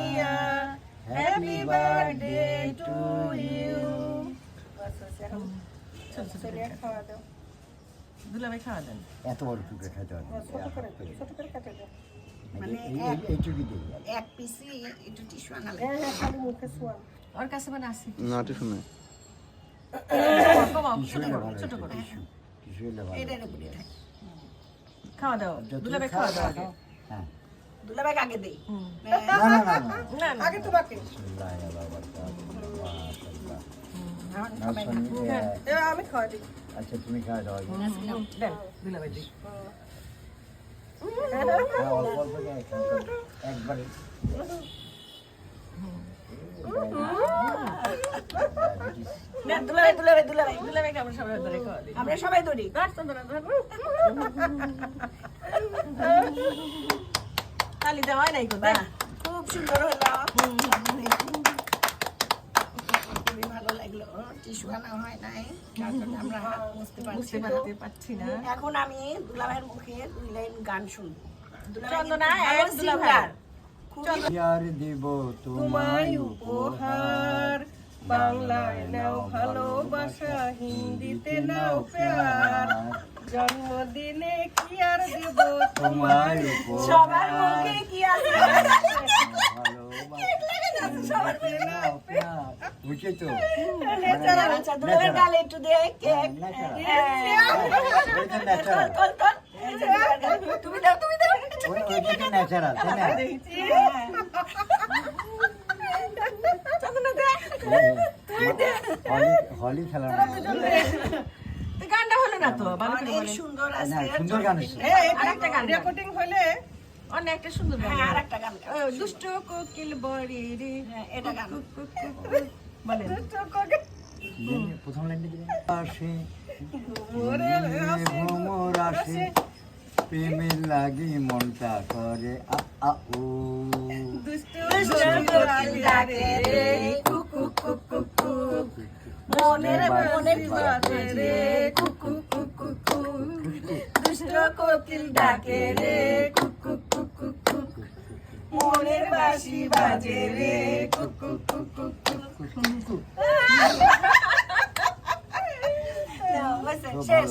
Mia happy birthday to you. খাওয়া দাও, দুলাভাই খাওয়া দেন। এত বড় টুকরো খেতে হবে ছোট করে কাটে দাও। মানে এইটুকু দিই এক পিসি একটু টিস্যু আনালে হ্যাঁ খালি মুখে সোয়াল। ওর কাছে মানে আসি না টিস্যু নাই ছোট করে টিস্যু এলে ভালো এটার উপরে থাকে। খাওয়া দাও, দুলাভাই খাওয়া দাও আগে। হ্যাঁ দুলাভাই আগে দেই না না না না না না আগে তোমাকে। আমি খাওয়া দিই। আচ্ছা তুমি খাওয়া দাও দেন দুলাভাই দিই। অল্প অল্প একবারে দেন দুলাভাই দুলাভাই দুলাভাই দুলাভাইকে আমরা সবাই ধরে খাওয়া দিই। আমরা সবাই ধরি তালি দেওয়া হয় নাই কো তাই না? খুব সুন্দর হলো খুবই ভালো লাগলো টিস্যু আনা হয় নাই তারপর আমরা হাত মুছতে বুঝতে পারছি পারছি না। এখন আমি দুলাভাইয়ের মুখে 2 লাইন গান শুনবো চন্দনা ভালো and দুলাভাই। singer। আর দিব তোমায় উপহার, বাংলায় নাও ভালোবাসা, হিন্দিতে নাও প্যার, জন্মদিনে কি আর দেব তোমার সবার মুখে কি আছে বুঝছি তো আচ্ছা দুলাভাইয়ের গালে একটু দে কেক তোল তোল এই যে দুলাভাইয়ের গালে। তুমি দাও ন্যাচারাল তাই না চন্দনা দে হলি খেলার তো গানটা হলো না তো ভালো করে অনেক বলেন। সুন্দর না আছে সুন্দর গান এসেছে আরেকটা গান রেকর্ডিং হলে অনেকটা সুন্দর গান। হ্যাঁ আরেকটা গান গাও। ও, দুষ্ট কোকিল বড়ি রে হ্যাঁ এটা গান বলেন। প্রথম লাইনটা দিলেন আসে ভ্রমর আসে প্রেমের লাগি মনটা করে আ আ ও দুষ্ট কোকিল ডাকে রে কুকু কুকু কু মনের বাজে রে কুকু কুকু কু দুষ্ট কোকিল ডাকে রে কুকু কুকু কু মনের বাঁশি বাজে রে কুকু কুকু কু শেষ